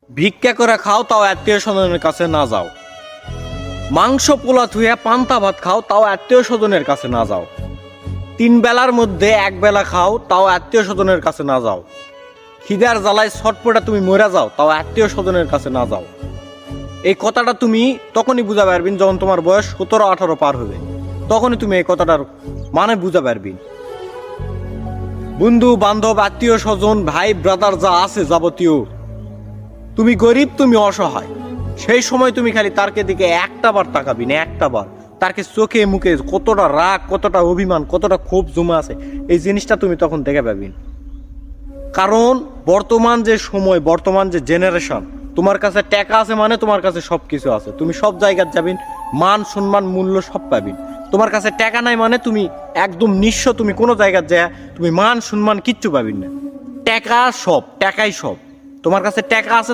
ভিক্ষা করে খাও তাও আত্মীয় স্বজনের কাছে না যাও। মাংস পোলা থুইয়া পান্তা ভাত খাও তাও আত্মীয় স্বজনের কাছে না যাও। 3 বেলার মধ্যে 1 বেলা খাও তাও আত্মীয় স্বজনের কাছে না যাও। খিদার জ্বালায় ছটপটা তুমি মরে যাও তাও আত্মীয় স্বজনের কাছে না যাও। এই কথাটা তুমি তখনই বুঝা পারবিন যখন তোমার বয়স 17-18 পার হবে, তখনই তুমি এই কথাটার মানে বুঝা পারবিন। বন্ধু বান্ধব আত্মীয় স্বজন ভাই ব্রাদার যা আছে যাবতীয়, তুমি গরিব তুমি অসহায়, সেই সময় তুমি খালি তারকে দিকে একটা বার তাকাবি না, একটা বার তারকে চোখে মুখে কতটা রাগ কতটা অভিমান কতটা ক্ষোভ জমা আছে এই জিনিসটা তুমি তখন দেখে পাবিন। কারণ বর্তমান যে সময় বর্তমান যে জেনারেশন, তোমার কাছে টাকা আছে মানে তোমার কাছে সব কিছু আছে, তুমি সব জায়গায় যাবেন, মান সম্মান মূল্য সব পাবেন। তোমার কাছে টাকা নাই মানে তুমি একদম নিঃস্ব, তুমি কোনো জায়গায় যায় তুমি মান সম্মান কিচ্ছু পাবেন না। টাকা সব, টাকাই সব। তোমার কাছে টাকা আছে